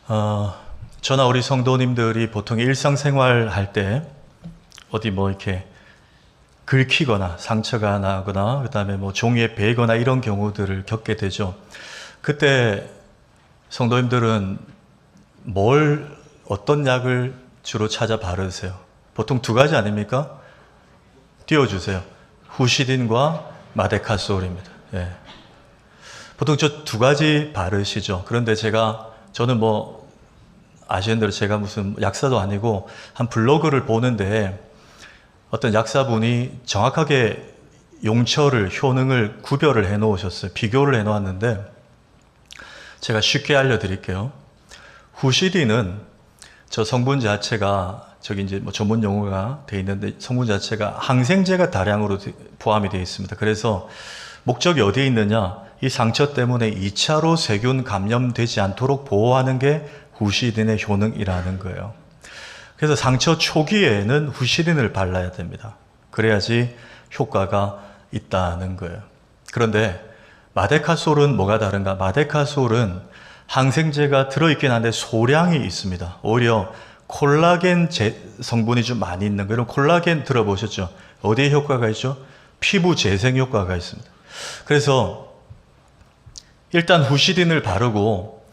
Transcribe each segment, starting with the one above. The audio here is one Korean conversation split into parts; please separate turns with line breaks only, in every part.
어, 저나 우리 성도님들이 보통 일상생활 할 때 어디 뭐 이렇게 긁히거나 상처가 나거나 그다음에 뭐 종이에 베거나 이런 경우들을 겪게 되죠. 그때 성도님들은 어떤 약을 주로 찾아 바르세요? 보통 두 가지 아닙니까? 띄워주세요. 후시딘과 마데카솔입니다. 예. 보통 저 두 가지 바르시죠. 그런데 저는 뭐 아시는 대로 제가 무슨 약사도 아니고 한 블로그를 보는데 어떤 약사분이 정확하게 용처를, 효능을 구별을 해 놓으셨어요. 비교를 해 놓았는데 제가 쉽게 알려드릴게요. 후시딘은 저 성분 자체가 저기 이제 뭐 전문 용어가 돼 있는데 성분 자체가 항생제가 다량으로 포함이 되어 있습니다. 그래서 목적이 어디에 있느냐? 이 상처 때문에 2차로 세균 감염되지 않도록 보호하는 게 후시딘의 효능이라는 거예요. 그래서 상처 초기에는 후시딘을 발라야 됩니다. 그래야지 효과가 있다는 거예요. 그런데 마데카솔은 뭐가 다른가? 마데카솔은 항생제가 들어있긴 한데 소량이 있습니다. 오히려 콜라겐 성분이 좀 많이 있는 거예요. 콜라겐 들어보셨죠? 어디에 효과가 있죠? 피부 재생 효과가 있습니다. 그래서 일단 후시딘을 바르고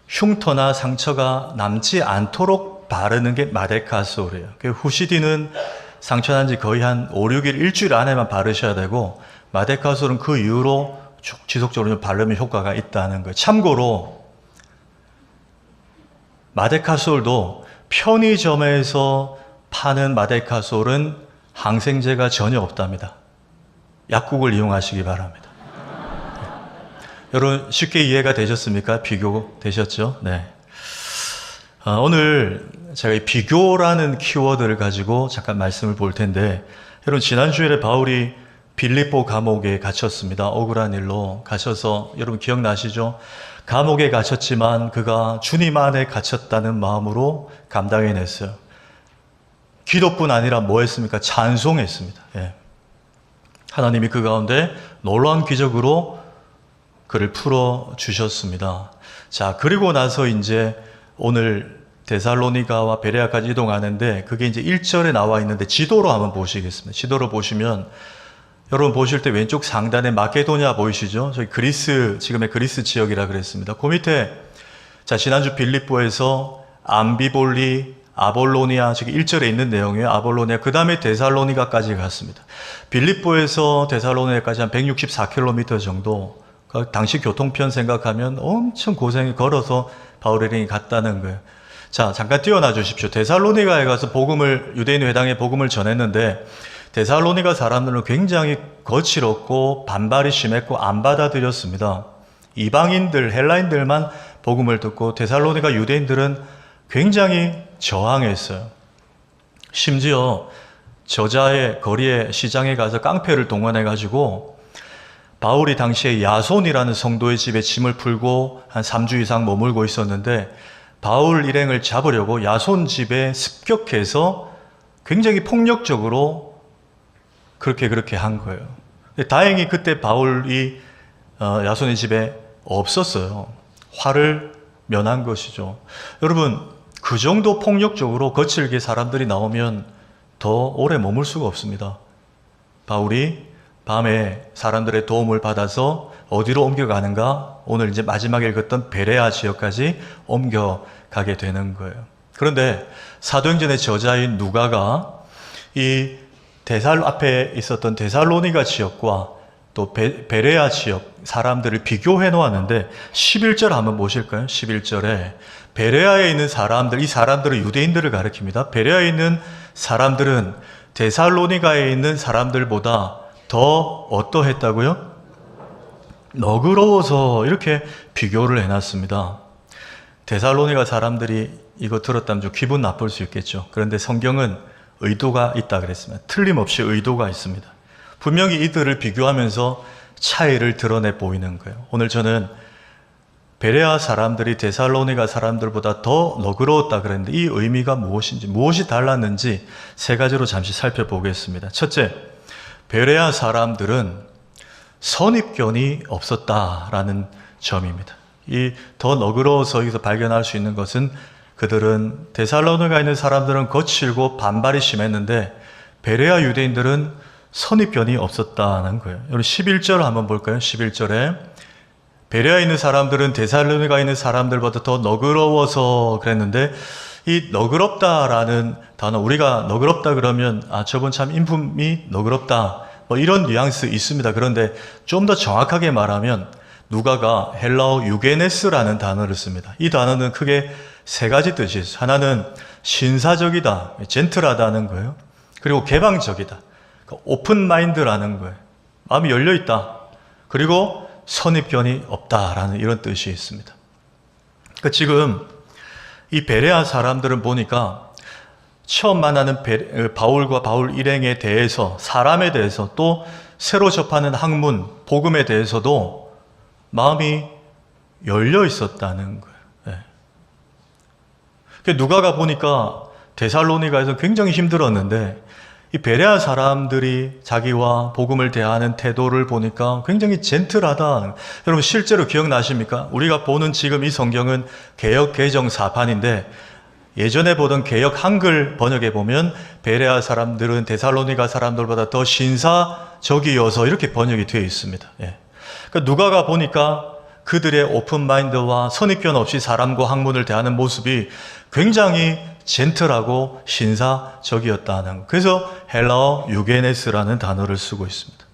흉터나 상처가 남지 않도록 바르는 게 마데카솔이에요. 후시딘은 상처 난 지 거의 한 5, 6일, 일주일 안에만 바르셔야 되고 마데카솔은 그 이후로 지속적으로 바르면 효과가 있다는 거예요. 참고로 마데카솔도 편의점에서 파는 마데카솔은 항생제가 전혀 없답니다. 약국을 이용하시기 바랍니다. 여러분 쉽게 이해가 되셨습니까? 비교 되셨죠? 네. 오늘 제가 이 비교라는 키워드를 가지고 잠깐 말씀을 볼 텐데 여러분 지난주에 바울이 빌립보 감옥에 갇혔습니다. 억울한 일로 갇혀서 여러분 기억나시죠? 감옥에 갇혔지만 그가 주님 안에 갇혔다는 마음으로 감당해냈어요. 기도뿐 아니라 뭐 했습니까? 찬송했습니다. 예. 하나님이 그 가운데 놀라운 기적으로 그를 풀어주셨습니다. 자, 그리고 나서 이제 오늘 데살로니가와 베레아까지 이동하는데 그게 이제 1절에 나와 있는데 지도로 한번 보시겠습니다. 지도로 보시면 여러분 보실 때 왼쪽 상단에 마케도냐 보이시죠? 저기 지금의 그리스 지역이라 그랬습니다. 그 밑에, 자, 지난주 빌립보에서 암비볼리, 아볼로니아, 저기 1절에 있는 내용이에요. 아볼로니아. 그 다음에 데살로니가까지 갔습니다. 빌립보에서 데살로니가까지 한 164km 정도. 당시 교통편 생각하면 엄청 고생이 걸어서 바울이 갔다는 거예요. 자, 잠깐 띄워놔 주십시오. 데살로니가에 가서 유대인 회당에 복음을 전했는데 데살로니가 사람들은 굉장히 거칠었고 반발이 심했고 안 받아들였습니다. 이방인들, 헬라인들만 복음을 듣고 데살로니가 유대인들은 굉장히 저항했어요. 심지어 저자의 거리에 시장에 가서 깡패를 동원해가지고 바울이 당시에 야손이라는 성도의 집에 짐을 풀고 한 3주 이상 머물고 있었는데 바울 일행을 잡으려고 야손 집에 습격해서 굉장히 폭력적으로 그렇게 한 거예요. 다행히 그때 바울이 야손의 집에 없었어요. 화를 면한 것이죠. 여러분, 그 정도 폭력적으로 거칠게 사람들이 나오면 더 오래 머물 수가 없습니다. 바울이 밤에 사람들의 도움을 받아서 어디로 옮겨가는가? 오늘 이제 마지막에 읽었던 베레아 지역까지 옮겨가게 되는 거예요. 그런데 사도행전의 저자인 누가가 이 앞에 있었던 데살로니가 지역과 또 베레아 지역 사람들을 비교해 놓았는데 11절 한번 보실까요? 11절에 베레아에 있는 사람들, 이 사람들은 유대인들을 가리킵니다. 베레아에 있는 사람들은 데살로니가에 있는 사람들보다 더 어떠했다고요? 너그러워서 이렇게 비교를 해놨습니다. 데살로니가 사람들이 이거 들었다면 좀 기분 나쁠 수 있겠죠. 그런데 성경은 의도가 있다 그랬습니다. 틀림없이 의도가 있습니다. 분명히 이들을 비교하면서 차이를 드러내 보이는 거예요. 오늘 저는 베레아 사람들이 데살로니가 사람들보다 더 너그러웠다 그랬는데 이 의미가 무엇인지, 무엇이 달랐는지 세 가지로 잠시 살펴보겠습니다. 첫째, 베레아 사람들은 선입견이 없었다라는 점입니다. 이 더 너그러워서 여기서 발견할 수 있는 것은 그들은 데살로니가에 있는 사람들은 거칠고 반발이 심했는데 베레아 유대인들은 선입견이 없었다는 거예요. 여러분 11절 한번 볼까요? 11절에 베레아에 있는 사람들은 데살로니가에 있는 사람들보다 더 너그러워서 그랬는데 이 너그럽다라는 단어, 우리가 너그럽다 그러면 저분 참 인품이 너그럽다 뭐 이런 뉘앙스 있습니다. 그런데 좀 더 정확하게 말하면 누가가 헬라어 유게네스라는 단어를 씁니다. 이 단어는 크게 세 가지 뜻이 있어요. 하나는 신사적이다, 젠틀하다는 거예요. 그리고 개방적이다, 오픈 마인드라는 거예요. 마음이 열려있다. 그리고 선입견이 없다라는 이런 뜻이 있습니다. 그러니까 지금 이 베레아 사람들은 보니까 처음 만나는 바울과 바울 일행에 대해서, 사람에 대해서, 또 새로 접하는 학문, 복음에 대해서도 마음이 열려 있었다는 거예요. 누가가 보니까 데살로니가에서 굉장히 힘들었는데 이 베레아 사람들이 자기와 복음을 대하는 태도를 보니까 굉장히 젠틀하다. 여러분 실제로 기억나십니까? 우리가 보는 지금 이 성경은 개역 개정 사판인데 예전에 보던 개역 한글 번역에 보면 베레아 사람들은 데살로니가 사람들보다 더 신사적이어서 이렇게 번역이 되어 있습니다. 그러니까 누가가 보니까 그들의 오픈 마인드와 선입견 없이 사람과 학문을 대하는 모습이 굉장히 젠틀하고 신사적이었다는, 그래서 헬라어 유게네스라는 단어를 쓰고 있습니다.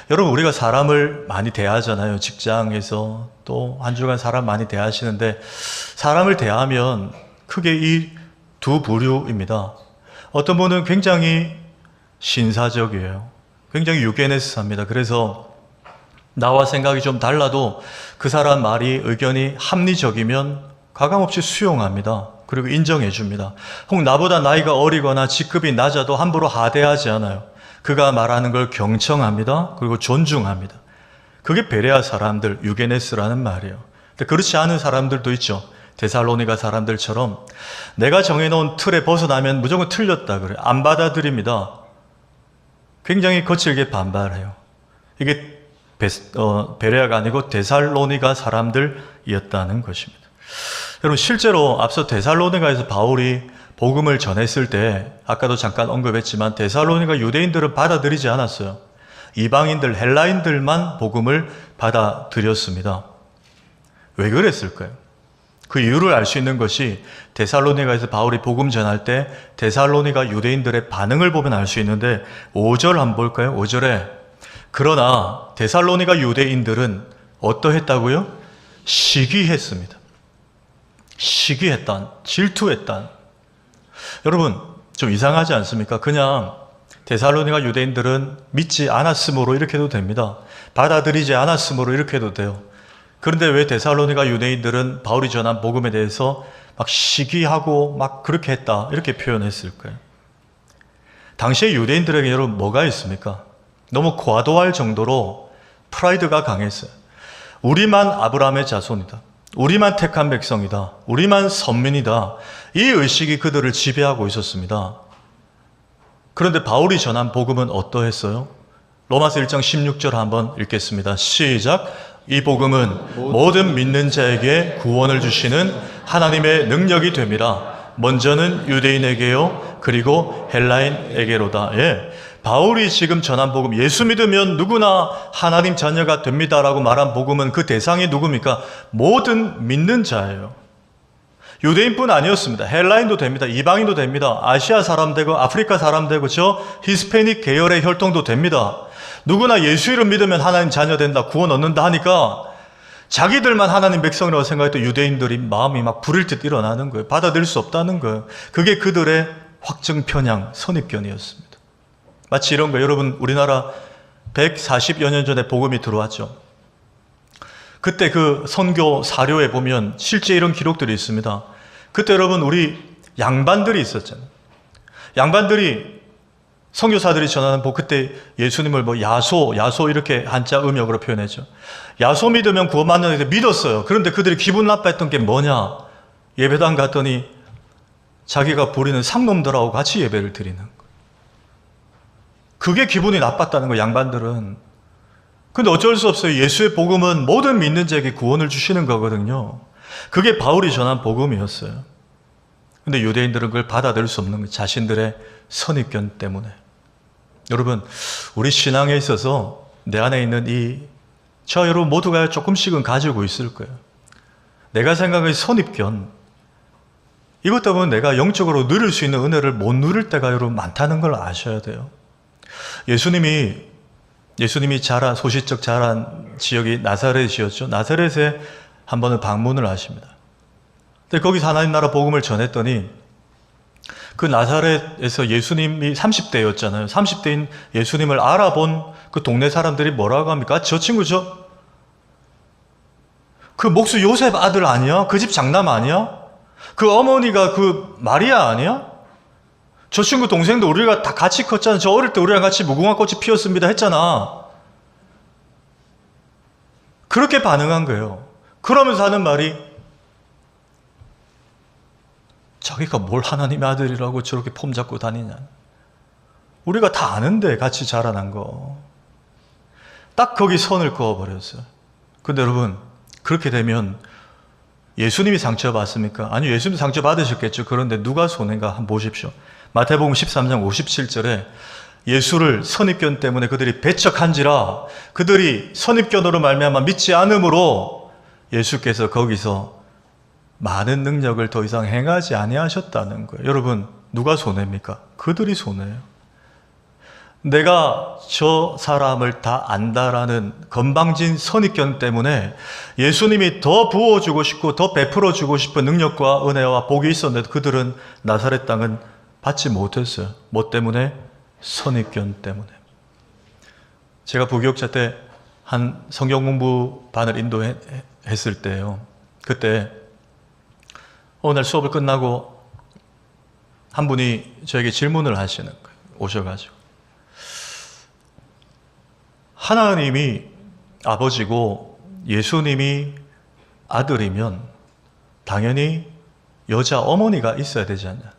여러분 우리가 사람을 많이 대하잖아요. 직장에서 또 한 주간 사람 많이 대하시는데 사람을 대하면 크게 이 두 부류입니다. 어떤 분은 굉장히 신사적이에요. 굉장히 유게네스합니다. 그래서 나와 생각이 좀 달라도 그 사람 말이, 의견이 합리적이면 가감없이 수용합니다. 그리고 인정해 줍니다. 혹 나보다 나이가 어리거나 직급이 낮아도 함부로 하대하지 않아요. 그가 말하는 걸 경청합니다. 그리고 존중합니다. 그게 베레아 사람들, 유게네스라는 말이에요. 근데 그렇지 않은 사람들도 있죠. 데살로니가 사람들처럼 내가 정해놓은 틀에 벗어나면 무조건 틀렸다 그래요. 안 받아들입니다. 굉장히 거칠게 반발해요. 이게 베레아가 아니고 데살로니가 사람들이었다는 것입니다. 여러분 실제로 앞서 데살로니가에서 바울이 복음을 전했을 때 아까도 잠깐 언급했지만 데살로니가 유대인들은 받아들이지 않았어요. 이방인들, 헬라인들만 복음을 받아들였습니다. 왜 그랬을까요? 그 이유를 알 수 있는 것이 데살로니가에서 바울이 복음 전할 때 데살로니가 유대인들의 반응을 보면 알 수 있는데 5절 한번 볼까요? 5절에 그러나 데살로니가 유대인들은 어떠했다고요? 시기했습니다. 시기했단, 질투했단. 여러분 좀 이상하지 않습니까? 그냥 데살로니가 유대인들은 믿지 않았으므로 이렇게 해도 됩니다. 받아들이지 않았으므로 이렇게 해도 돼요. 그런데 왜 데살로니가 유대인들은 바울이 전한 복음에 대해서 막 시기하고 막 그렇게 했다 이렇게 표현했을까요? 당시에 유대인들에게 여러분 뭐가 있습니까? 너무 과도할 정도로 프라이드가 강했어요. 우리만 아브라함의 자손이다. 우리만 택한 백성이다. 우리만 선민이다. 이 의식이 그들을 지배하고 있었습니다. 그런데 바울이 전한 복음은 어떠했어요? 로마서 1장 16절 한번 읽겠습니다. 시작. 이 복음은 모든 믿는 자에게 구원을 주시는 하나님의 능력이 됨이라. 먼저는 유대인에게요, 그리고 헬라인에게로다. 바울이 지금 전한 복음, 예수 믿으면 누구나 하나님 자녀가 됩니다라고 말한 복음은 그 대상이 누굽니까? 모든 믿는 자예요. 유대인뿐 아니었습니다. 헬라인도 됩니다. 이방인도 됩니다. 아시아 사람 되고 아프리카 사람 되고 저 히스패닉 계열의 혈통도 됩니다. 누구나 예수 이름 믿으면 하나님 자녀 된다, 구원 얻는다 하니까 자기들만 하나님 백성이라고 생각했던 유대인들이 마음이 막 부릴 듯 일어나는 거예요. 받아들일 수 없다는 거예요. 그게 그들의 확증 편향, 선입견이었습니다. 마치 이런 거예요. 여러분 우리나라 140여 년 전에 복음이 들어왔죠. 그때 그 선교 사료에 보면 실제 이런 기록들이 있습니다. 그때 여러분 우리 양반들이 있었잖아요. 양반들이 선교사들이 전하는 그때 예수님을 야소 이렇게 한자 음역으로 표현했죠. 야소 믿으면 구원받는 데 믿었어요. 그런데 그들이 기분 나빠했던 게 뭐냐? 예배당 갔더니 자기가 부리는 상놈들하고 같이 예배를 드리는 거예요. 그게 기분이 나빴다는 거예요. 양반들은. 근데 어쩔 수 없어요. 예수의 복음은 모든 믿는 자에게 구원을 주시는 거거든요. 그게 바울이 전한 복음이었어요. 근데 유대인들은 그걸 받아들일 수 없는 거예요. 자신들의 선입견 때문에. 여러분, 우리 신앙에 있어서 내 안에 있는 저 여러분 모두가 조금씩은 가지고 있을 거예요. 내가 생각하는 선입견, 이것 때문에 내가 영적으로 누릴 수 있는 은혜를 못 누릴 때가 여러분 많다는 걸 아셔야 돼요. 예수님이 소시적 자란 지역이 나사렛이었죠. 나사렛에 한 번은 방문을 하십니다. 근데 거기서 하나님 나라 복음을 전했더니 그 나사렛에서 예수님이 30대였잖아요. 30대인 예수님을 알아본 그 동네 사람들이 뭐라고 합니까? 저 친구죠? 그 목수 요셉 아들 아니야? 그 집 장남 아니야? 그 어머니가 그 마리아 아니야? 저 친구 동생도 우리가 다 같이 컸잖아. 저 어릴 때 우리랑 같이 무궁화 꽃이 피었습니다 했잖아. 그렇게 반응한 거예요. 그러면서 하는 말이 자기가 뭘 하나님의 아들이라고 저렇게 폼 잡고 다니냐. 우리가 다 아는데 같이 자라난 거. 딱 거기 선을 그어버렸어요. 근데 여러분, 그렇게 되면 예수님이 상처받습니까? 아니요, 예수님 상처받으셨겠죠. 그런데 누가 손해인가 한번 보십시오. 마태복음 13장 57절에 예수를 선입견 때문에 그들이 배척한지라 그들이 선입견으로 말미암아 믿지 않으므로 예수께서 거기서 많은 능력을 더 이상 행하지 아니하셨다는 거예요. 여러분, 누가 손해입니까? 그들이 손해예요. 내가 저 사람을 다 안다라는 건방진 선입견 때문에 예수님이 더 부어주고 싶고 더 베풀어주고 싶은 능력과 은혜와 복이 있었는데 그들은 나사렛 땅은 받지 못했어요. 뭐 때문에? 선입견 때문에. 제가 부교육자 때 한 성경 공부반을 인도했을 때요. 그때 어느 날 수업을 끝나고 한 분이 저에게 질문을 하시는 거예요. 오셔가지고. 하나님이 아버지고 예수님이 아들이면 당연히 여자 어머니가 있어야 되지 않냐.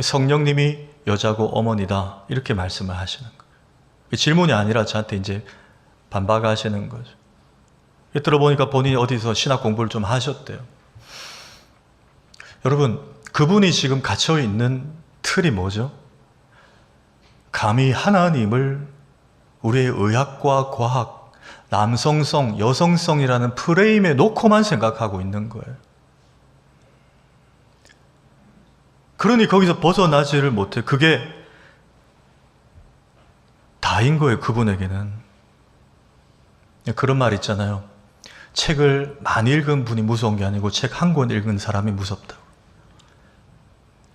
성령님이 여자고 어머니다. 이렇게 말씀을 하시는 거예요. 질문이 아니라 저한테 이제 반박하시는 거죠. 들어보니까 본인이 어디서 신학 공부를 좀 하셨대요. 여러분, 그분이 지금 갇혀있는 틀이 뭐죠? 감히 하나님을 우리의 의학과 과학, 남성성, 여성성이라는 프레임에 놓고만 생각하고 있는 거예요. 그러니 거기서 벗어나지를 못해. 그게 다인 거예요, 그분에게는. 그런 말 있잖아요. 책을 많이 읽은 분이 무서운 게 아니고 책 한 권 읽은 사람이 무섭다고.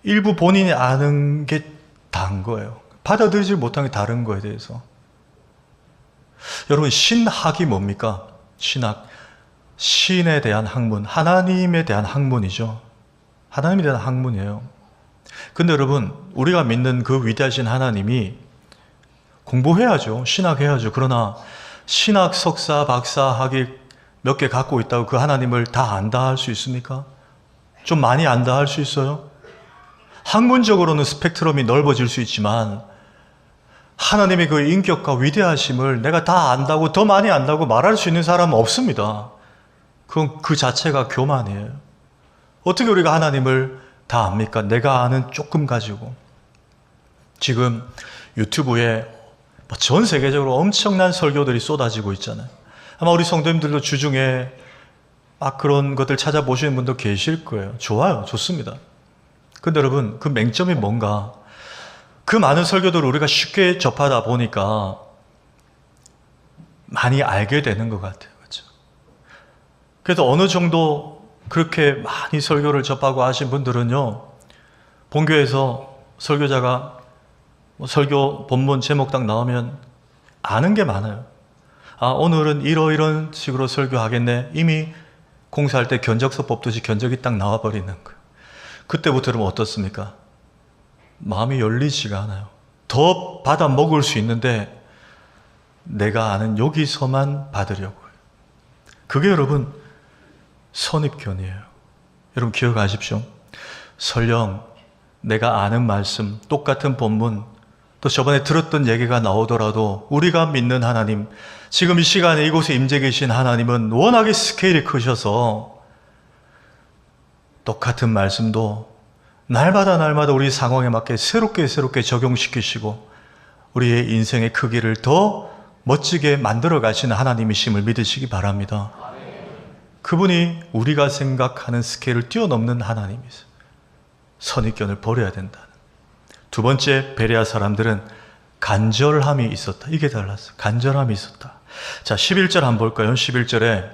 일부 본인이 아는 게 다인 거예요. 받아들이지 못한 게 다른 거에 대해서. 여러분, 신학이 뭡니까? 신학. 신에 대한 학문, 하나님에 대한 학문이죠. 하나님에 대한 학문이에요. 근데 여러분, 우리가 믿는 그 위대하신 하나님이 공부해야죠. 신학해야죠. 그러나 신학 석사, 박사, 학위 몇 개 갖고 있다고 그 하나님을 다 안다 할 수 있습니까? 좀 많이 안다 할 수 있어요? 학문적으로는 스펙트럼이 넓어질 수 있지만 하나님의 그 인격과 위대하심을 내가 다 안다고, 더 많이 안다고 말할 수 있는 사람은 없습니다. 그건 그 자체가 교만이에요. 어떻게 우리가 하나님을 다 압니까? 내가 아는 조금 가지고. 지금 유튜브에 전 세계적으로 엄청난 설교들이 쏟아지고 있잖아요. 아마 우리 성도님들도 주중에 막 그런 것들 찾아보시는 분도 계실 거예요. 좋아요. 좋습니다. 근데 여러분, 그 맹점이 뭔가? 그 많은 설교들을 우리가 쉽게 접하다 보니까 많이 알게 되는 것 같아요. 그렇죠? 그래서 어느 정도 그렇게 많이 설교를 접하고 하신 분들은요, 본교에서 설교자가 설교 본문 제목 딱 나오면 아는 게 많아요. 아, 오늘은 이런 식으로 설교하겠네. 이미 공사할 때 견적서 뽑듯이 견적이 딱 나와버리는 거예요. 그때부터는 어떻습니까? 마음이 열리지가 않아요. 더 받아 먹을 수 있는데 내가 아는 여기서만 받으려고 해요. 그게 여러분 선입견이에요. 여러분 기억하십시오. 설령 내가 아는 말씀, 똑같은 본문 또 저번에 들었던 얘기가 나오더라도 우리가 믿는 하나님, 지금 이 시간에 이곳에 임재 계신 하나님은 워낙에 스케일이 크셔서 똑같은 말씀도 날마다 우리 상황에 맞게 새롭게 적용시키시고 우리의 인생의 크기를 더 멋지게 만들어 가시는 하나님이심을 믿으시기 바랍니다. 그분이 우리가 생각하는 스케일을 뛰어넘는 하나님이세요. 선입견을 버려야 된다. 두 번째, 베레아 사람들은 간절함이 있었다. 이게 달랐어요. 간절함이 있었다. 자, 11절 한번 볼까요? 11절에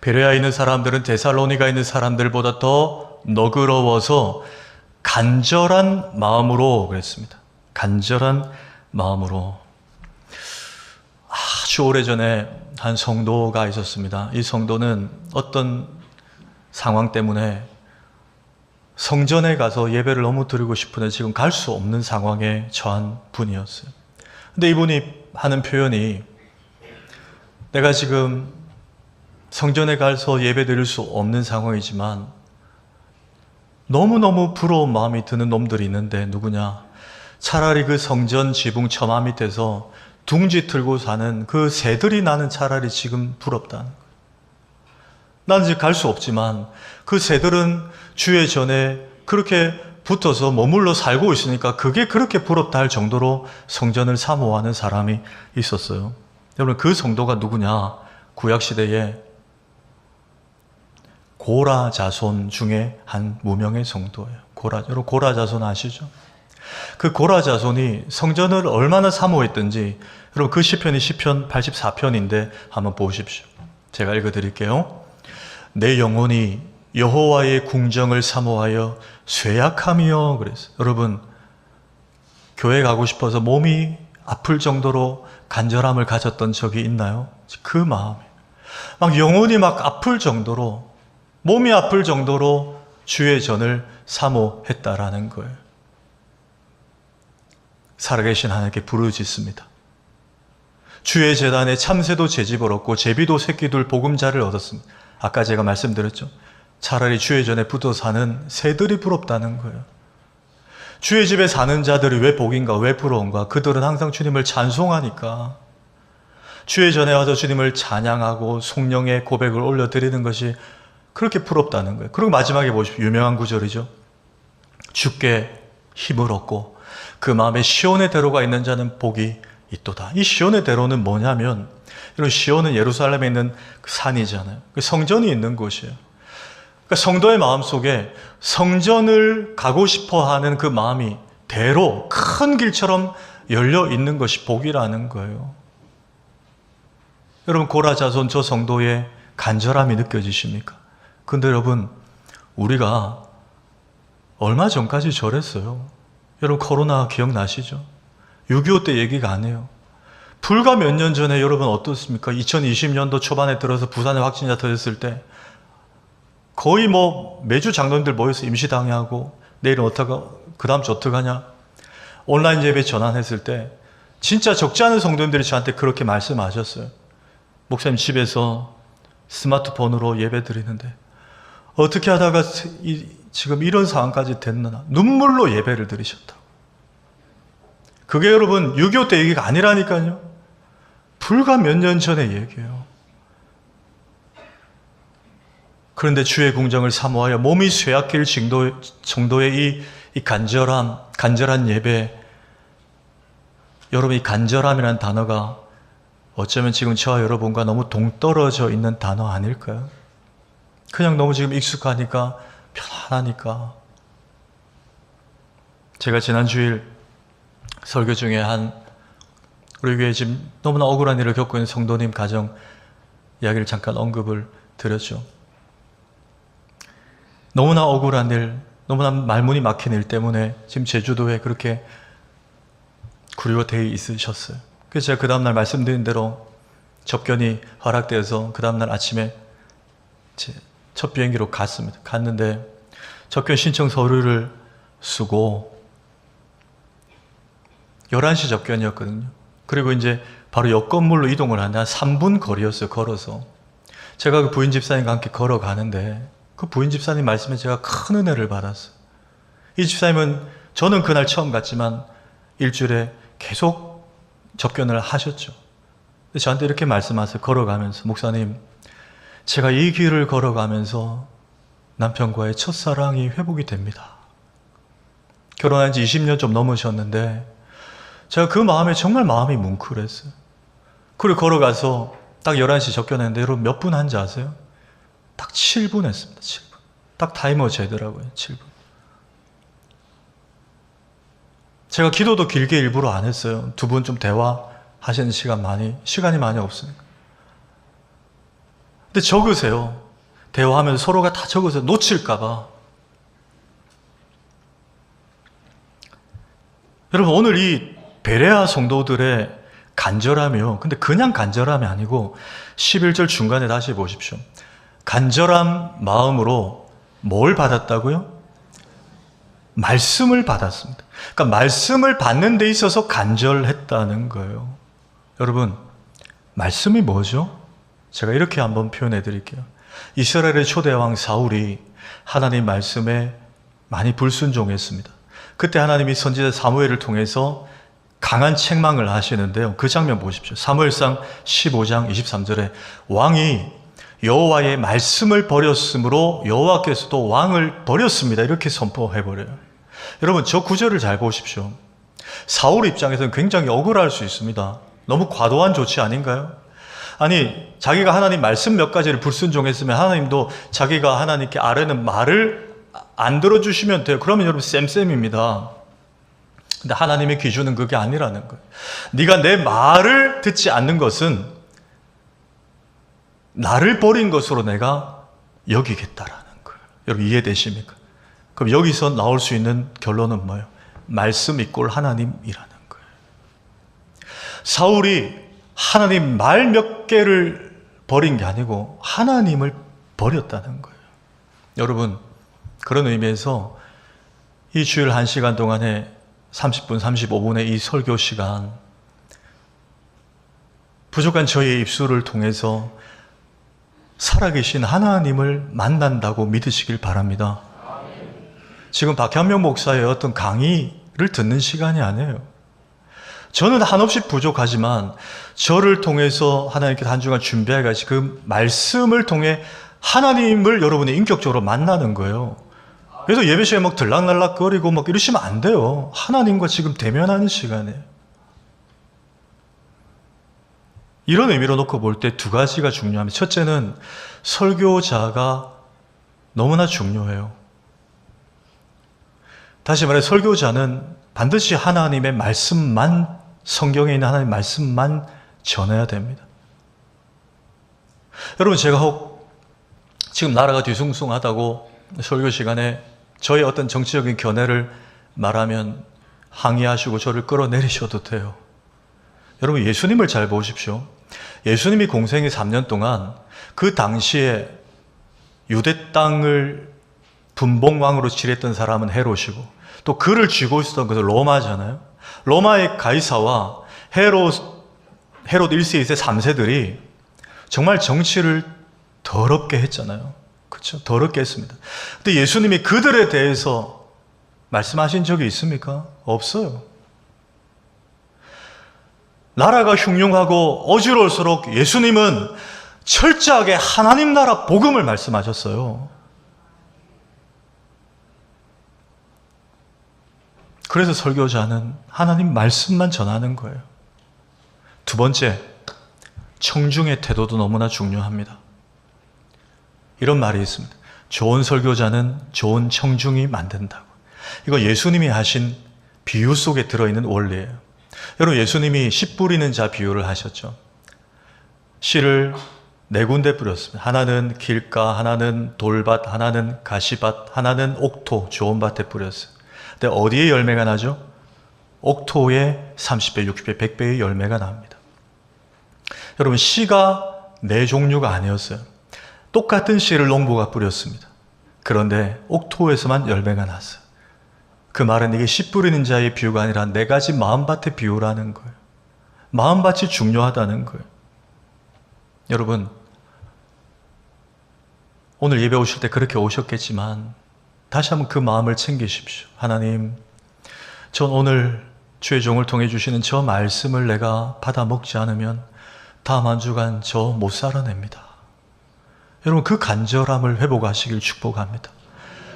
베레아에 있는 사람들은 데살로니가에 있는 사람들보다 더 너그러워서 간절한 마음으로 그랬습니다. 간절한 마음으로. 아주 오래전에 한 성도가 있었습니다. 이 성도는 어떤 상황 때문에 성전에 가서 예배를 너무 드리고 싶은데 지금 갈 수 없는 상황에 처한 분이었어요. 근데 이분이 하는 표현이, 내가 지금 성전에 가서 예배 드릴 수 없는 상황이지만 너무너무 부러운 마음이 드는 놈들이 있는데 누구냐? 차라리 그 성전 지붕 처마 밑에서 둥지 틀고 사는 그 새들이 나는 차라리 지금 부럽다는 거예요. 나는 이제 갈 수 없지만 그 새들은 주의 전에 그렇게 붙어서 머물러 살고 있으니까 그게 그렇게 부럽다 할 정도로 성전을 사모하는 사람이 있었어요. 여러분, 그 성도가 누구냐? 구약시대에 고라 자손 중에 한 무명의 성도예요. 여러분, 고라 자손 아시죠? 그 고라 자손이 성전을 얼마나 사모했던지, 여러분 그 시편이 시편 84편인데 한번 보십시오. 제가 읽어드릴게요. 내 영혼이 여호와의 궁정을 사모하여 쇠약하며 그랬어요. 여러분, 교회 가고 싶어서 몸이 아플 정도로 간절함을 가졌던 적이 있나요? 그 마음에 막 영혼이 막 아플 정도로, 몸이 아플 정도로 주의 전을 사모했다라는 거예요. 살아계신 하나님께 부르짖습니다. 주의 제단에 참새도 제집을 얻고 제비도 새끼들 보금자를 얻었습니다. 아까 제가 말씀드렸죠. 차라리 주의 전에 붙어 사는 새들이 부럽다는 거예요. 주의 집에 사는 자들이 왜 복인가, 왜 부러운가? 그들은 항상 주님을 찬송하니까, 주의 전에 와서 주님을 찬양하고 성령의 고백을 올려드리는 것이 그렇게 부럽다는 거예요. 그리고 마지막에 보십시오. 유명한 구절이죠. 주께 힘을 얻고 그 마음에 시온의 대로가 있는 자는 복이 있도다. 이 시온의 대로는 뭐냐면, 여러분, 시온은 예루살렘에 있는 그 산이잖아요. 그 성전이 있는 곳이에요. 그러니까 성도의 마음속에 성전을 가고 싶어 하는 그 마음이 대로 큰 길처럼 열려 있는 것이 복이라는 거예요. 여러분, 고라 자손 저 성도의 간절함이 느껴지십니까? 근데 여러분, 우리가 얼마 전까지 저랬어요. 여러분, 코로나 기억나시죠? 6.25 때 얘기가 아니에요. 불과 몇 년 전에 여러분 어떻습니까? 2020년도 초반에 들어서 부산에 확진자 터졌을 때 거의 매주 장로님들 모여서 임시당회하고 내일은 어떡하냐, 그 다음 주 어떡하냐, 온라인 예배 전환했을 때 진짜 적지 않은 성도님들이 저한테 그렇게 말씀하셨어요. 목사님, 집에서 스마트폰으로 예배 드리는데 어떻게 하다가 지금 이런 상황까지 됐나. 눈물로 예배를 드리셨다고. 그게 여러분 6.25 때 얘기가 아니라니까요. 불과 몇 년 전의 얘기예요. 그런데 주의 궁정을 사모하여 몸이 쇠약할 정도의 이 간절한 예배. 여러분, 이 간절함이라는 단어가 어쩌면 지금 저와 여러분과 너무 동떨어져 있는 단어 아닐까요? 그냥 너무 지금 익숙하니까, 편안하니까. 제가 지난 주일 설교 중에 우리 교회 지금 너무나 억울한 일을 겪고 있는 성도님 가정 이야기를 잠깐 언급을 드렸죠. 너무나 억울한 일, 너무나 말문이 막힌 일 때문에 지금 제주도에 그렇게 구류되어 있으셨어요. 그래서 제가 그 다음날 말씀드린 대로 접견이 허락되어서 그 다음날 아침에 첫 비행기로 갔습니다. 갔는데 접견 신청 서류를 쓰고 11시 접견이었거든요. 그리고 이제 바로 옆 건물로 이동을 하는데 한 3분 거리였어요. 걸어서. 제가 그 부인 집사님과 함께 걸어가는데 그 부인 집사님 말씀에 제가 큰 은혜를 받았어요. 이 집사님은 저는 그날 처음 갔지만 일주일에 계속 접견을 하셨죠. 저한테 이렇게 말씀하세요. 걸어가면서, 목사님, 제가 이 길을 걸어가면서 남편과의 첫사랑이 회복이 됩니다. 결혼한 지 20년 좀 넘으셨는데 제가 그 마음에 정말 마음이 뭉클했어요. 그리고 걸어가서 딱 11시 접견했는데 여러분 몇 분 한지 아세요? 딱 7분 했습니다. 7분. 딱 타이머 재더라고요. 7분. 제가 기도도 길게 일부러 안 했어요. 두 분 좀 대화하시는 시간이 많이 없으니까. 근데 적으세요. 대화하면서 서로가 다 적으세요. 놓칠까봐. 여러분, 오늘 이 베레아 성도들의 간절함이요. 근데 그냥 간절함이 아니고 11절 중간에 다시 보십시오. 간절한 마음으로 뭘 받았다고요? 말씀을 받았습니다. 그러니까 말씀을 받는 데 있어서 간절했다는 거예요. 여러분, 말씀이 뭐죠? 제가 이렇게 한번 표현해 드릴게요. 이스라엘의 초대왕 사울이 하나님 말씀에 많이 불순종했습니다. 그때 하나님이 선지자 사무엘을 통해서 강한 책망을 하시는데요. 그 장면 보십시오. 사무엘상 15장 23절에 왕이 여호와의 말씀을 버렸으므로 여호와께서도 왕을 버렸습니다. 이렇게 선포해버려요. 여러분, 저 구절을 잘 보십시오. 사울 입장에서는 굉장히 억울할 수 있습니다. 너무 과도한 조치 아닌가요? 아니, 자기가 하나님 말씀 몇 가지를 불순종했으면 하나님도 자기가 하나님께 아뢰는 말을 안 들어주시면 돼요. 그러면 여러분 쌤쌤입니다. 근데 하나님의 기준은 그게 아니라는 거예요. 네가 내 말을 듣지 않는 것은 나를 버린 것으로 내가 여기겠다라는 거예요. 여러분 이해되십니까? 그럼 여기서 나올 수 있는 결론은 뭐예요? 말씀 이꼴 하나님이라는 거예요. 사울이 하나님 말 몇 개를 버린 게 아니고 하나님을 버렸다는 거예요. 여러분, 그런 의미에서 이 주일 1시간 동안에 30분, 35분의 이 설교 시간, 부족한 저희의 입술을 통해서 살아계신 하나님을 만난다고 믿으시길 바랍니다. 지금 박현명 목사의 어떤 강의를 듣는 시간이 아니에요. 저는 한없이 부족하지만 저를 통해서 하나님께서 한 주간 준비해가지고 그 말씀을 통해 하나님을 여러분이 인격적으로 만나는 거예요. 그래서 예배 시간에 막 들락날락거리고 막 이러시면 안 돼요. 하나님과 지금 대면하는 시간에. 이런 의미로 놓고 볼 때 두 가지가 중요합니다. 첫째는 설교자가 너무나 중요해요. 다시 말해 설교자는 반드시 하나님의 말씀만, 성경에 있는 하나님의 말씀만 전해야 됩니다. 여러분, 제가 혹 지금 나라가 뒤숭숭하다고 설교 시간에 저의 어떤 정치적인 견해를 말하면 항의하시고 저를 끌어내리셔도 돼요. 여러분, 예수님을 잘 보십시오. 예수님이 공생의 3년 동안 그 당시에 유대 땅을 분봉왕으로 칠했던 사람은 헤롯이고 또 그를 쥐고 있었던 것은 로마잖아요. 로마의 가이사와 헤롯 1세, 2세, 3세들이 정말 정치를 더럽게 했잖아요. 그렇죠? 더럽게 했습니다. 근데 예수님이 그들에 대해서 말씀하신 적이 있습니까? 없어요. 나라가 흉흉하고 어지러울수록 예수님은 철저하게 하나님 나라 복음을 말씀하셨어요. 그래서 설교자는 하나님 말씀만 전하는 거예요. 두 번째, 청중의 태도도 너무나 중요합니다. 이런 말이 있습니다. 좋은 설교자는 좋은 청중이 만든다고. 이거 예수님이 하신 비유 속에 들어있는 원리예요. 여러분, 예수님이 씨 뿌리는 자 비유를 하셨죠. 씨를 네 군데 뿌렸습니다. 하나는 길가, 하나는 돌밭, 하나는 가시밭, 하나는 옥토, 좋은 밭에 뿌렸어요. 근데 어디에 열매가 나죠? 옥토에 30배, 60배, 100배의 열매가 납니다. 여러분, 씨가 네 종류가 아니었어요. 똑같은 씨를 농부가 뿌렸습니다. 그런데 옥토에서만 열매가 났어요. 그 말은 이게 씨 뿌리는 자의 비유가 아니라 네 가지 마음밭의 비유라는 거예요. 마음밭이 중요하다는 거예요. 여러분, 오늘 예배 오실 때 그렇게 오셨겠지만 다시 한번 그 마음을 챙기십시오. 하나님, 전 오늘 주의 종을 통해 주시는 저 말씀을 내가 받아 먹지 않으면 다음 한 주간 저 못 살아냅니다. 여러분, 그 간절함을 회복하시길 축복합니다.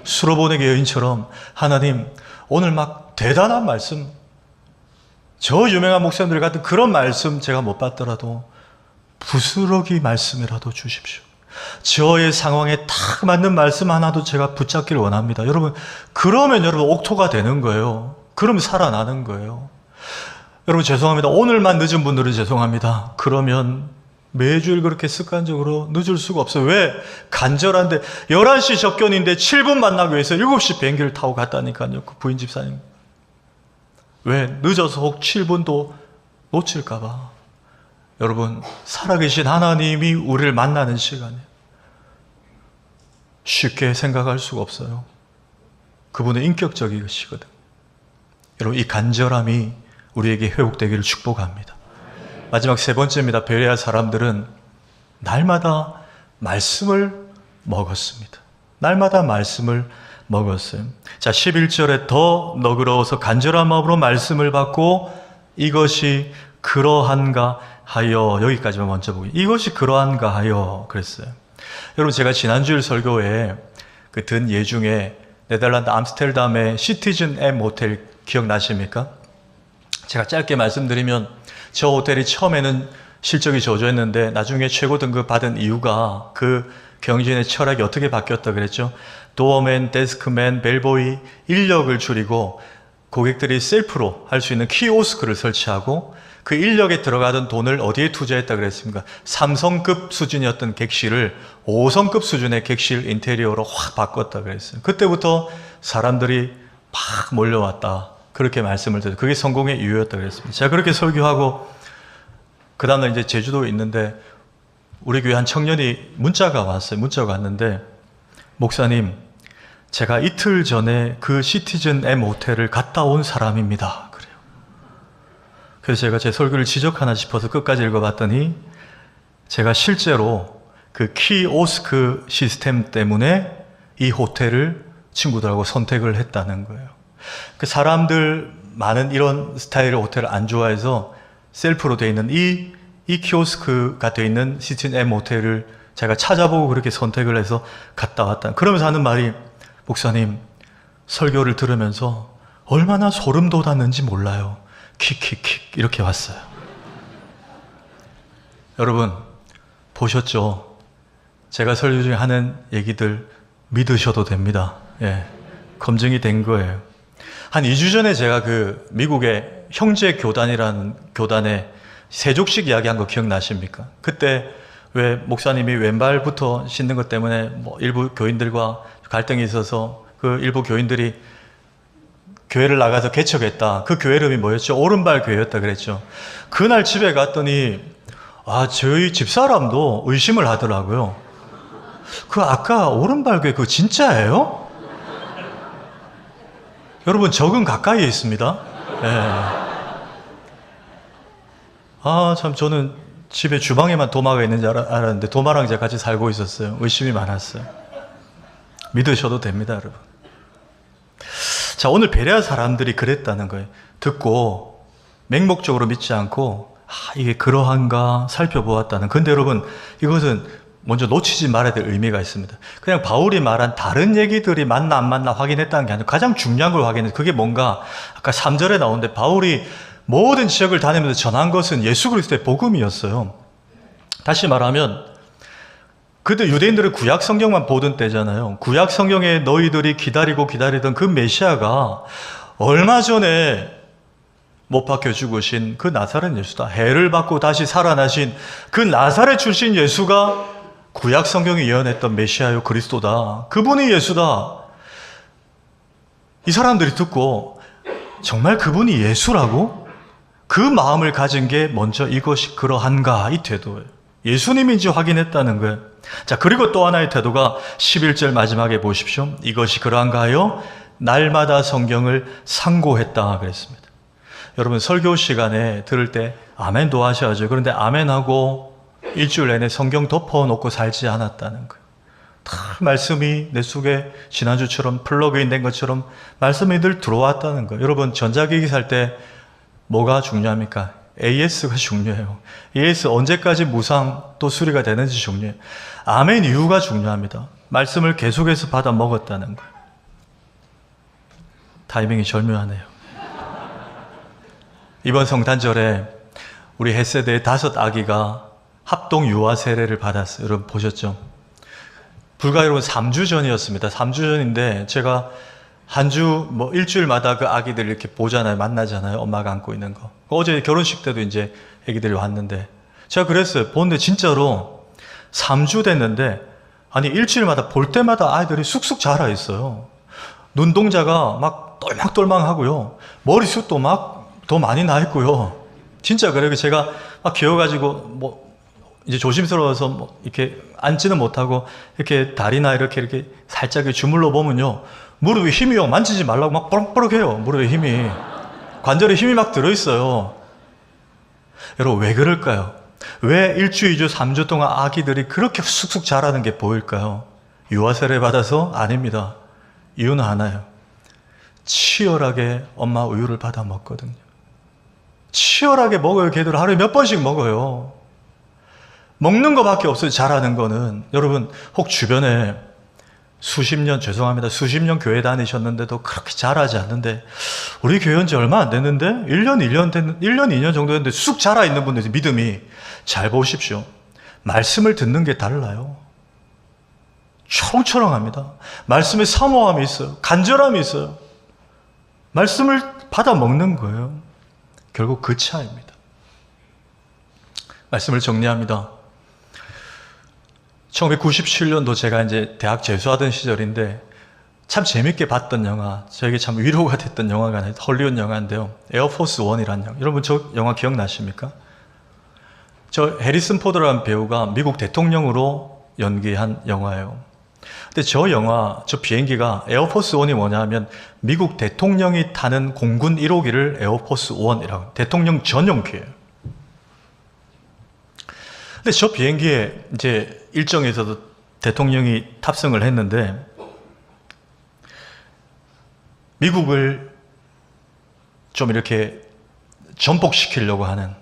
수로보내기 여인처럼 하나님 오늘 막 대단한 말씀, 저 유명한 목사님들 같은 그런 말씀 제가 못 받더라도 부스러기 말씀이라도 주십시오. 저의 상황에 딱 맞는 말씀 하나도 제가 붙잡기를 원합니다. 여러분, 그러면 여러분 옥토가 되는 거예요. 그러면 살아나는 거예요. 여러분 죄송합니다. 오늘만 늦은 분들은 죄송합니다. 그러면 매주일 그렇게 습관적으로 늦을 수가 없어요. 왜? 간절한데 11시 접견인데 7분 만나기 위해서 7시 비행기를 타고 갔다니까요. 그 부인 집사님. 왜? 늦어서 혹 7분도 놓칠까 봐. 여러분, 살아계신 하나님이 우리를 만나는 시간이에요. 쉽게 생각할 수가 없어요. 그분은 인격적이시거든. 여러분, 이 간절함이 우리에게 회복되기를 축복합니다. 마지막 세 번째입니다. 베레아 사람들은 날마다 말씀을 먹었습니다. 날마다 말씀을 먹었어요. 자, 11절에 더 너그러워서 간절한 마음으로 말씀을 받고 이것이 그러한가 하여, 여기까지만 먼저 보기. 이것이 그러한가 하여 그랬어요. 여러분, 제가 지난주일 설교에 그 든 예 중에 네덜란드 암스테르담의 시티즌 M 호텔 기억나십니까? 제가 짧게 말씀드리면 저 호텔이 처음에는 실적이 저조했는데 나중에 최고 등급 받은 이유가 그 경진의 철학이 어떻게 바뀌었다 그랬죠? 도어맨, 데스크맨, 벨보이 인력을 줄이고 고객들이 셀프로 할 수 있는 키오스크를 설치하고 그 인력에 들어가던 돈을 어디에 투자했다 그랬습니까? 3성급 수준이었던 객실을 5성급 수준의 객실 인테리어로 확 바꿨다 그랬어요. 그때부터 사람들이 막 몰려왔다. 그렇게 말씀을 드렸어요. 그게 성공의 이유였다 그랬습니다. 제가 그렇게 설교하고 그 다음날 이제 제주도에 있는데 우리 교회 한 청년이 문자가 왔어요. 문자가 왔는데 목사님, 제가 이틀 전에 그 시티즌 M 호텔을 갔다 온 사람입니다. 그래요. 그래서 제가 제 설교를 지적하나 싶어서 끝까지 읽어봤더니 제가 실제로 그 키오스크 시스템 때문에 이 호텔을 친구들하고 선택을 했다는 거예요. 그 사람들 많은 이런 스타일의 호텔을 안 좋아해서 셀프로 되어 있는 이 키오스크가 되어 있는 시티즌 M 호텔을 제가 찾아보고 그렇게 선택을 해서 갔다 왔다. 그러면서 하는 말이 목사님, 설교를 들으면서 얼마나 소름 돋았는지 몰라요. 킥킥킥 이렇게 왔어요. 여러분 보셨죠? 제가 설교 중에 하는 얘기들 믿으셔도 됩니다. 예, 검증이 된 거예요. 한 2주 전에 제가 그 미국의 형제 교단이라는 교단에 세족식 이야기한 거 기억나십니까? 그때 왜 목사님이 왼발부터 씻는 것 때문에 뭐 일부 교인들과 갈등이 있어서 그 일부 교인들이 교회를 나가서 개척했다. 그 교회 이름이 뭐였죠? 오른발 교회였다 그랬죠. 그날 집에 갔더니 저희 집사람도 의심을 하더라고요. 그 아까 오른발 교회 그거 진짜예요? 여러분 적은 가까이에 있습니다. 예. 참 저는 집에 주방에만 도마가 있는 줄 알았는데 도마랑 제가 같이 살고 있었어요. 의심이 많았어요. 믿으셔도 됩니다, 여러분. 자, 오늘 베레아 사람들이 그랬다는 거예요. 듣고 맹목적으로 믿지 않고 이게 그러한가 살펴보았다는. 근데 여러분 이것은 먼저 놓치지 말아야 될 의미가 있습니다. 그냥 바울이 말한 다른 얘기들이 맞나 안 맞나 확인했다는 게 아니라 가장 중요한 걸 확인했어요. 그게 뭔가 아까 3절에 나오는데 바울이 모든 지역을 다니면서 전한 것은 예수 그리스도의 복음이었어요. 다시 말하면 그때 유대인들은 구약 성경만 보던 때잖아요. 구약 성경에 너희들이 기다리던 그 메시아가 얼마 전에 못 박혀 죽으신 그 나사렛 예수다. 해를 받고 다시 살아나신 그 나사렛 출신 예수가 구약 성경이 예언했던 메시아요 그리스도다. 그분이 예수다. 이 사람들이 듣고 정말 그분이 예수라고? 그 마음을 가진 게 먼저 이것이 그러한가 이 태도예요. 예수님인지 확인했다는 거예요. 자, 그리고 또 하나의 태도가 11절 마지막에 보십시오. 이것이 그러한가 하여 날마다 성경을 상고했다 그랬습니다. 여러분 설교 시간에 들을 때 아멘도 하셔야죠. 그런데 아멘하고 일주일 내내 성경 덮어놓고 살지 않았다는 거예요. 다 말씀이 내 속에 지난주처럼 플러그인 된 것처럼 말씀이 늘 들어왔다는 거예요. 여러분 전자기기 살 때 뭐가 중요합니까? AS가 중요해요. AS 언제까지 무상 또 수리가 되는지 중요해요. 아멘 이유가 중요합니다. 말씀을 계속해서 받아 먹었다는 거예요. 타이밍이 절묘하네요. 이번 성탄절에 우리 햇세대의 5 아기가 합동 유아 세례를 받았어요. 여러분 보셨죠? 불과 여러분 3주 전이었습니다. 3주 전인데 제가 한 주 일주일마다 그 아기들 이렇게 보잖아요. 만나잖아요. 엄마가 안고 있는 거. 어제 결혼식 때도 이제 아기들이 왔는데 제가 그랬어요. 보는데 진짜로 3주 됐는데 아니 일주일마다 볼 때마다 아이들이 쑥쑥 자라 있어요. 눈동자가 막 똘망똘망하고요. 머리숱도 막 더 많이 나 있고요. 진짜 그래요. 제가 막 귀여워가지고 이제 조심스러워서 이렇게 앉지는 못하고 이렇게 다리나 이렇게 살짝 주물러 보면요. 무릎에 힘이요. 만지지 말라고 막 뻐럭뻐럭해요. 무릎에 힘이. 관절에 힘이 막 들어있어요. 여러분 왜 그럴까요? 왜 1주, 2주, 3주 동안 아기들이 그렇게 쑥쑥 자라는 게 보일까요? 유아세례 받아서? 아닙니다. 이유는 하나예요. 치열하게 엄마 우유를 받아 먹거든요. 치열하게 먹어요. 걔들 하루에 몇 번씩 먹어요. 먹는 거밖에 없어요. 자라는 거는. 여러분 혹 주변에 수십 년 교회 다니셨는데도 그렇게 자라지 않는데 우리 교회 온 지 얼마 안 됐는데 1년, 2년 정도 됐는데 쑥 자라 있는 분들 믿음이 잘 보십시오. 말씀을 듣는 게 달라요. 초롱초롱합니다. 말씀에 사모함이 있어요. 간절함이 있어요. 말씀을 받아 먹는 거예요. 결국 그 차이입니다. 말씀을 정리합니다. 1997년도 제가 이제 대학 재수하던 시절인데 참 재밌게 봤던 영화, 저에게 참 위로가 됐던 영화가 헐리우드 영화인데요. 에어포스 원이라는 영화. 여러분 저 영화 기억나십니까? 저 해리슨 포드라는 배우가 미국 대통령으로 연기한 영화예요. 근데 저 영화, 저 비행기가 에어포스 원이 뭐냐 하면 미국 대통령이 타는 공군 1호기를 에어포스 원이라고 대통령 전용기예요. 근데 저 비행기에 이제 일정에서도 대통령이 탑승을 했는데 미국을 좀 이렇게 전복시키려고 하는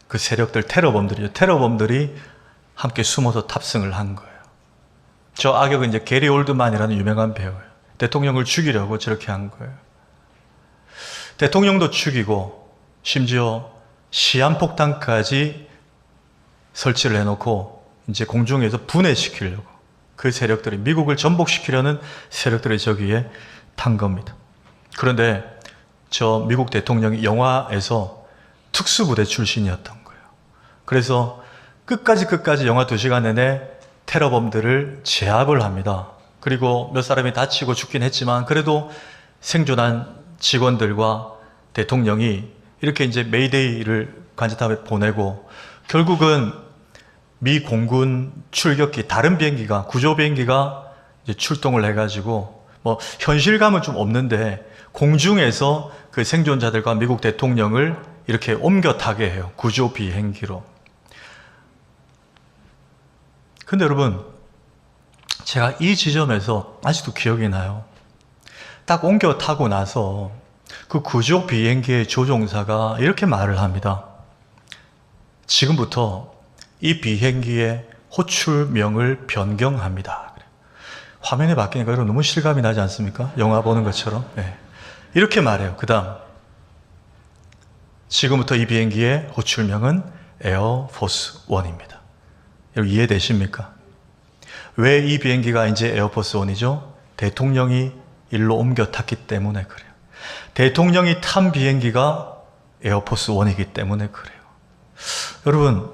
그 세력들, 테러범들이 함께 숨어서 탑승을 한 거예요. 저 악역은 이제 게리 올드만이라는 유명한 배우예요. 대통령을 죽이려고 저렇게 한 거예요. 대통령도 죽이고 심지어 시한폭탄까지 설치를 해놓고 이제 공중에서 분해시키려고 그 세력들이 미국을 전복시키려는 세력들이 저기에 탄 겁니다. 그런데 저 미국 대통령이 영화에서 특수부대 출신이었던 거예요. 그래서 끝까지 영화 2시간 내내 테러범들을 제압을 합니다. 그리고 몇 사람이 다치고 죽긴 했지만 그래도 생존한 직원들과 대통령이 이렇게 이제 메이데이를 관제탑에 보내고 결국은 미 공군 출격기, 다른 비행기가, 구조 비행기가 이제 출동을 해가지고 현실감은 좀 없는데 공중에서 그 생존자들과 미국 대통령을 이렇게 옮겨 타게 해요. 구조 비행기로. 근데 여러분, 제가 이 지점에서 아직도 기억이 나요. 딱 옮겨 타고 나서 그 구조 비행기의 조종사가 이렇게 말을 합니다. 지금부터 이 비행기의 호출명을 변경합니다. 화면에 바뀌니까 여러분 너무 실감이 나지 않습니까? 영화 보는 것처럼. 네. 이렇게 말해요. 그 다음, 지금부터 이 비행기의 호출명은 에어포스 원입니다. 여러분 이해되십니까? 왜 이 비행기가 이제 에어포스 원이죠? 대통령이 일로 옮겨 탔기 때문에 그래요. 대통령이 탄 비행기가 에어포스 원이기 때문에 그래요. 여러분,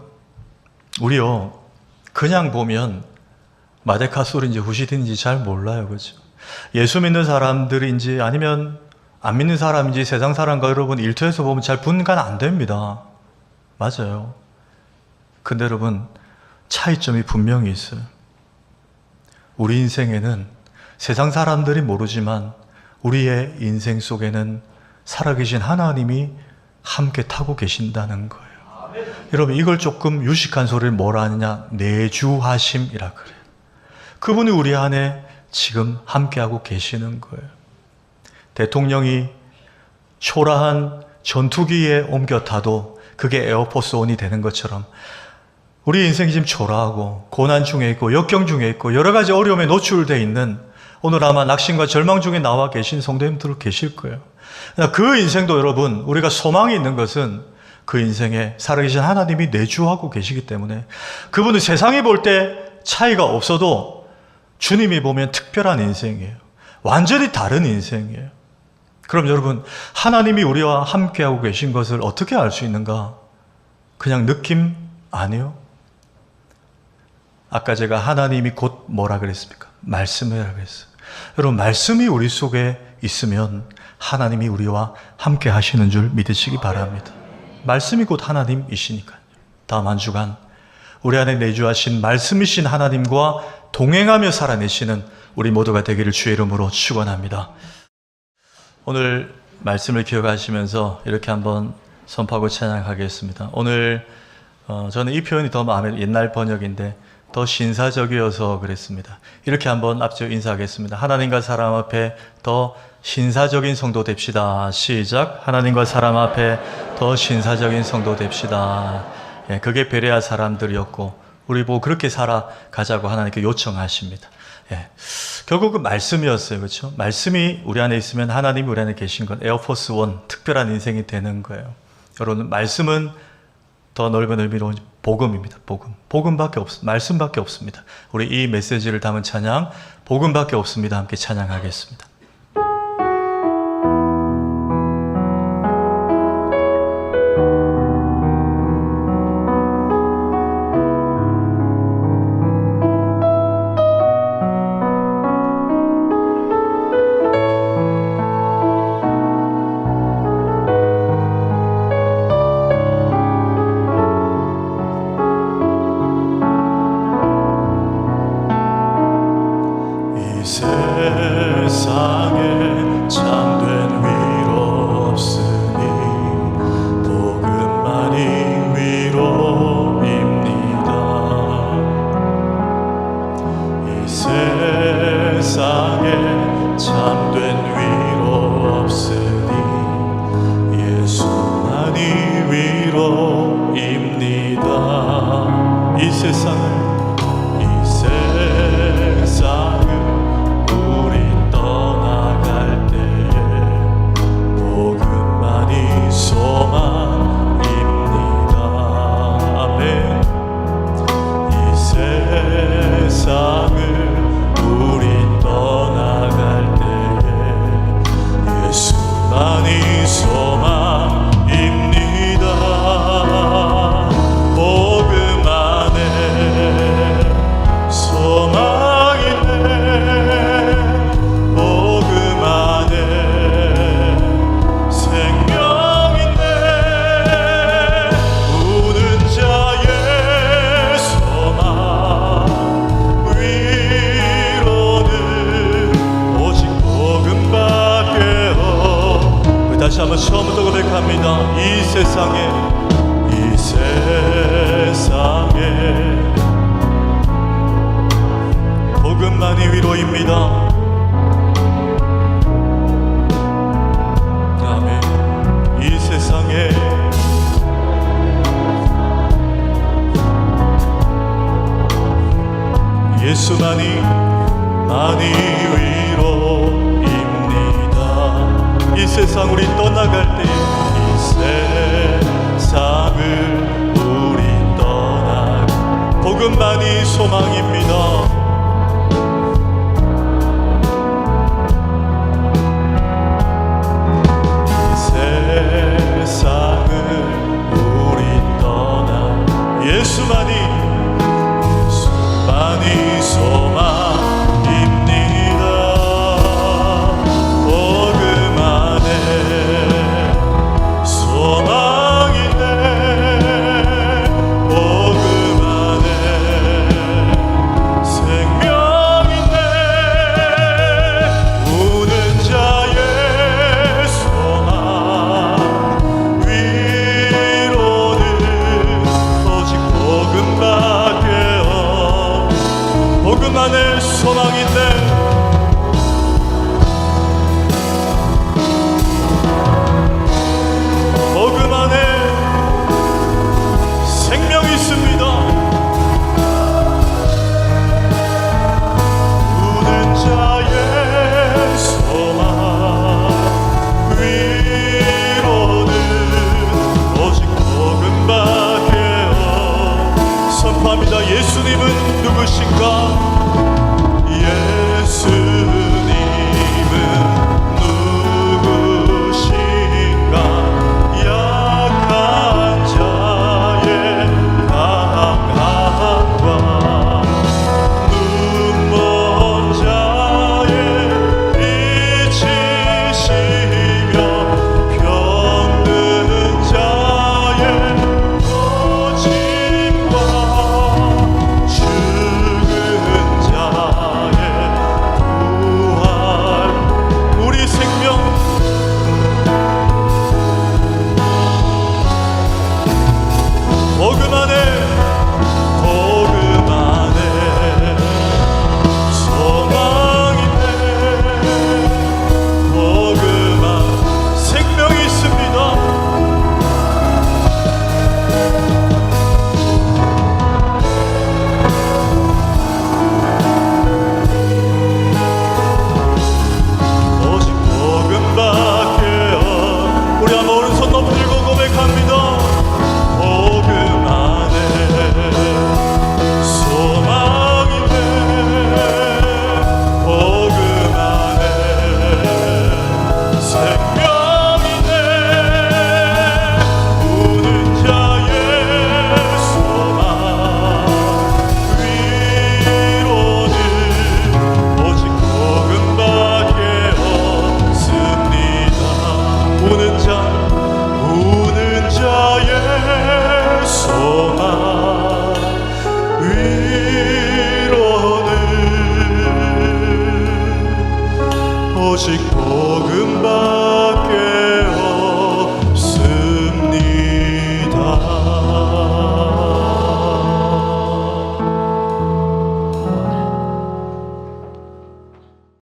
우리요, 그냥 보면 마데카솔인지 후시딘인지 잘 몰라요. 그죠? 예수 믿는 사람들인지 아니면 안 믿는 사람인지 세상 사람과 여러분 일터에서 보면 잘 분간 안 됩니다. 맞아요. 근데 여러분, 차이점이 분명히 있어요. 우리 인생에는 세상 사람들이 모르지만 우리의 인생 속에는 살아계신 하나님이 함께 타고 계신다는 거예요. 여러분, 이걸 조금 유식한 소리를 뭐라 하느냐? 내주하심이라 그래요. 그분이 우리 안에 지금 함께하고 계시는 거예요. 대통령이 초라한 전투기에 옮겨 타도 그게 에어포스 원이 되는 것처럼 우리 인생이 지금 초라하고 고난 중에 있고 역경 중에 있고 여러 가지 어려움에 노출되어 있는, 오늘 아마 낙심과 절망 중에 나와 계신 성도님들 계실 거예요. 그 인생도 여러분, 우리가 소망이 있는 것은 그 인생에 살아계신 하나님이 내주하고 계시기 때문에, 그분은 세상이 볼 때 차이가 없어도 주님이 보면 특별한 인생이에요. 완전히 다른 인생이에요. 그럼 여러분, 하나님이 우리와 함께하고 계신 것을 어떻게 알 수 있는가? 그냥 느낌 아니요? 아까 제가 하나님이 곧 뭐라 그랬습니까? 말씀이라 그랬어요. 여러분, 말씀이 우리 속에 있으면 하나님이 우리와 함께 하시는 줄 믿으시기 바랍니다. 말씀이 곧 하나님이시니까요. 다음 한 주간 우리 안에 내주하신 말씀이신 하나님과 동행하며 살아내시는 우리 모두가 되기를 주의 이름으로 축원합니다. 오늘 말씀을 기억하시면서 이렇게 한번 선포하고 찬양하겠습니다. 오늘 저는 이 표현이 더 마음에, 옛날 번역인데 더 신사적이어서 그랬습니다. 이렇게 한번 앞서 인사하겠습니다. 하나님과 사람 앞에 더 신사적인 성도 됩시다. 시작. 하나님과 사람 앞에 더 신사적인 성도 됩시다. 예, 그게 베레아 사람들이었고 우리 보고 그렇게 살아가자고 하나님께 요청하십니다. 예, 결국은 말씀이었어요. 그렇죠? 말씀이 우리 안에 있으면 하나님이 우리 안에 계신 건 에어포스 원, 특별한 인생이 되는 거예요. 여러분, 말씀은 더 넓은 의미로 복음입니다. 복음밖에 말씀밖에 없습니다. 우리 이 메시지를 담은 찬양, 복음밖에 없습니다. 함께 찬양하겠습니다.
세상에 참된 위로 없으니 복음만이 위로입니다. 이 세상에 참된 위로 없으니 예수만이 위로입니다. 이 세상을 처음부터 고백합니다. 이 세상에 복음만이 위로입니다. 아멘. 이 세상에 예수만이 위로입니다. 이 세상 우리 떠나갈 때, 이 세상을 우리 떠나갈 복음만이 소망입니다. 이 세상을 우리 떠나 예수만이 소망입니다. 소망이네. 복음 안에 생명이네. 우는 자의 소망 위로는 오직 복음밖에 복음 안에 소망인데 누구신가? 예수님은 누구신가? 약한 자의 강함과 눈먼 자의 빛이시며 병든 자의 거짓과 죽은 자의 부활 우리 생명 복음 안에 소망이네 복음 안 생명이 있습니다. 오직 복음밖에요. 우리 한번 오른손 높이고 고백합니다. 복음 안에 소망이네 복음 안에 생명이네 우는 자의 소망 위로는 오직 복음밖에 없습니다. 우는 자의 소망 위로는 오직 복음밖에